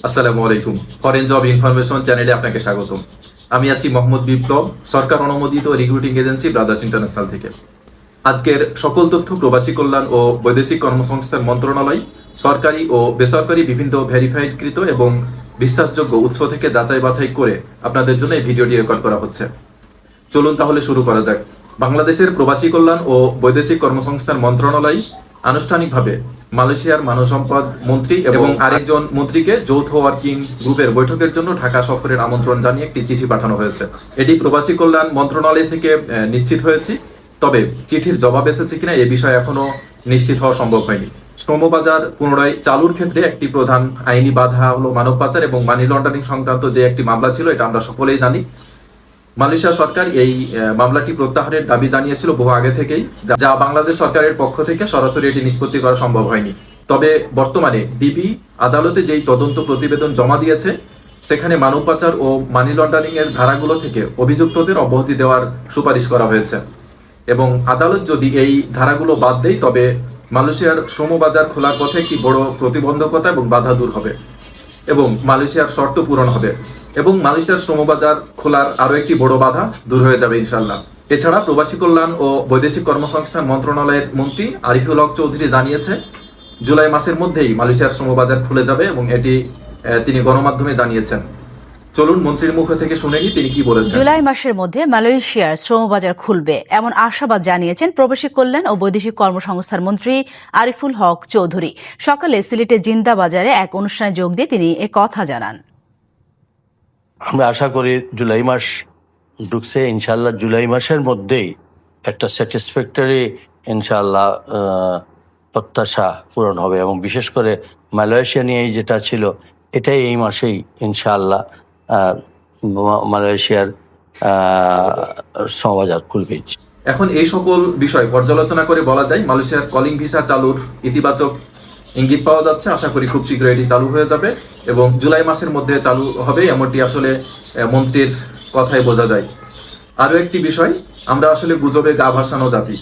আসসালামু আলাইকুম। Foreign job information চ্যানেলে আপনাকে স্বাগতম। আমি আছি মোহাম্মদ বিপ্লব, সরকার অনুমোদিত রিক্রুটিং এজেন্সি ব্রাদার্স ইন্টারন্যাশনাল থেকে। আজকের সকল তথ্য প্রবাসী কল্যাণ ও বৈদেশিক কর্মসংস্থান মন্ত্রণালয় সরকারি ও বেসরকারি বিভিন্ন ভেরিফাইডকৃত এবং বিশ্বাসযোগ্য উৎস থেকে যাচাই বাছাই করে আপনাদের জন্য এই ভিডিওটি রেকর্ড করা হচ্ছে। চলুন তাহলে শুরু করা যাক। বাংলাদেশের প্রবাসী কল্যাণ ও বৈদেশিক কর্মসংস্থান মন্ত্রণালয় আনুষ্ঠানিকভাবে মালয়েশিয়ার মানব সম্পদ মন্ত্রী এবং আরেকজন মন্ত্রীকে যৌথ ওয়ার্কিং গ্রুপের বৈঠকের জন্য ঢাকা সফরের আমন্ত্রণ জানিয়ে একটি চিঠি পাঠানো হয়েছে। এটি প্রবাসী কল্যাণ মন্ত্রণালয় থেকে নিশ্চিত হয়েছি, তবে চিঠির জবাব এসেছে কিনা এ বিষয়ে এখনো নিশ্চিত হওয়া সম্ভব হয়নি। শ্রমবাজার পুনরায় চালুর ক্ষেত্রে একটি প্রধান আইনি বাধা হলো মানব পাচার এবং মানি লন্ডারিং সংক্রান্ত যে একটি মামলা ছিল, এটা আমরা সকলেই জানি। মালয়েশিয়া সরকার এই মামলাটি প্রত্যাহারের দাবি জানিয়েছিল বহু আগে থেকেই, যা বাংলাদেশ সরকারের পক্ষ থেকে সরাসরি এটি নিষ্পত্তি করা সম্ভব হয়নি। তবে বর্তমানে ডিবি আদালতে যেই তদন্ত প্রতিবেদন জমা দিয়েছে, সেখানে মানব পাচার ও মানি লন্ডারিং এর ধারাগুলো থেকে অভিযুক্তদের অব্যাহতি দেওয়ার সুপারিশ করা হয়েছে এবং আদালত যদি এই ধারাগুলো বাদ দেয়, তবে মালয়েশিয়ার শ্রমবাজার খোলার পথে একটি বড় প্রতিবন্ধকতা এবং বাধা দূর হবে এবং মালয়েশিয়ার শর্ত পূরণ হবে এবং মালয়েশিয়ার শ্রমবাজার খোলার আরো একটি বড় বাধা দূর হয়ে যাবে ইনশাল্লাহ। এছাড়া প্রবাসী কল্যাণ ও বৈদেশিক কর্মসংস্থান মন্ত্রণালয়ের মন্ত্রী আরিফুল হক চৌধুরী জানিয়েছে, জুলাই মাসের মধ্যেই মালয়েশিয়ার শ্রমবাজার খুলে যাবে এবং এটি তিনি গণমাধ্যমে জানিয়েছেন। চলুন মন্ত্রীর মুখ থেকে শুনে নিই তিনি কি বলেছেন। জুলাই মাসের মধ্যে মালয়েশিয়ার শ্রমবাজার খুলবে এমন আশাবাদ জানিয়েছেন প্রবাসী কল্যাণ ও বৈদেশিক কর্মসংস্থান মন্ত্রী আরিফুল হক চৌধুরী। সকালে সিলেটের জিন্দা বাজারে এক অনুষ্ঠানে যোগ দিয়ে তিনি কথা জানান। আমরা আশা করি জুলাই মাস ঢুকছে, ইনশাল্লাহ জুলাই মাসের মধ্যেই একটা স্যাটিসফ্যাক্টরি ইনশাল্লাহ প্রত্যাশা পূরণ হবে এবং বিশেষ করে মালয়েশিয়া নিয়ে যেটা ছিল এটাই এই মাসেই ইনশাল্লাহ মালয়েশিয়ার শ্রমবাজার খুলবে। এখন এই সকল বিষয় পর্যালোচনা করে বলা যায় মালয়েশিয়ার কলিং ভিসা চালুর ইতিবাচক ইঙ্গিত পাওয়া যাচ্ছে। আশা করি খুব শীঘ্রই এটি চালু হয়ে যাবে এবং জুলাই মাসের মধ্যে চালু হবে, এমনটি আসলে মন্ত্রীর কথায় বোঝা যায়। আরও একটি বিষয়, আমরা আসলে গুজবে গা ভাসানো জাতি।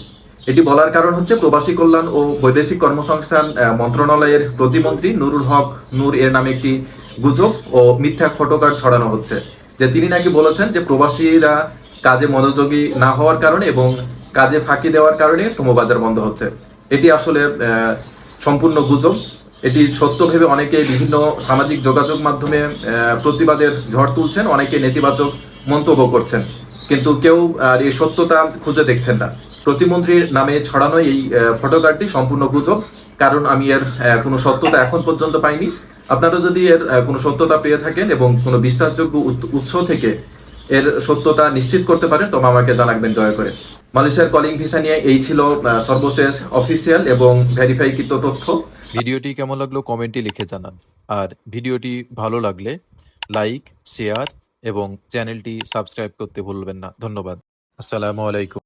এটি বলার কারণ হচ্ছে প্রবাসী কল্যাণ ও বৈদেশিক কর্মসংস্থান মন্ত্রণালয়ের প্রতিমন্ত্রী নুরুল হক নূর এর নামে একটি গুজব ও মিথ্যা ফটোকার্ড ছড়ানো হচ্ছে, যে তিনি নাকি বলেছেন যে প্রবাসীরা কাজে মনোযোগী না হওয়ার কারণে এবং কাজে ফাঁকি দেওয়ার কারণে শ্রমবাজার বন্ধ হচ্ছে। এটি আসলে সম্পূর্ণ গুজব। এটি সত্য ভেবে অনেকে বিভিন্ন সামাজিক যোগাযোগ মাধ্যমে প্রতিবাদের ঝড় তুলছেন, অনেকে নেতিবাচক মন্তব্য করছেন, কিন্তু কেউ আর এই সত্যতা খুঁজে দেখছেন না। প্রতিমন্ত্রীর নামে ছড়ানো এই ফটোকার্ডটি সম্পূর্ণ গুজব, কারণ আমি এর কোনো সত্যতা এখন পর্যন্ত পাইনি। আপনারা যদি এর কোনো সত্যতা পেয়ে থাকেন এবং কোনো বিশ্বাসযোগ্য উৎস থেকে এর সত্যতা নিশ্চিত করতে পারেন, তবে আমাকে জানাবেন দয়া করে। মালয়েশিয়ার কলিং ভিসা নিয়ে এই ছিল সর্বশেষ অফিসিয়াল এবং ভেরিফাইকৃত তথ্য। ভিডিওটি কেমন লাগলো কমেন্টে লিখে জানান। আর ভিডিওটি ভালো লাগলে লাইক, শেয়ার এবং চ্যানেলটি সাবস্ক্রাইব করতে ভুলবেন না। ধন্যবাদ। আসসালামু আলাইকুম।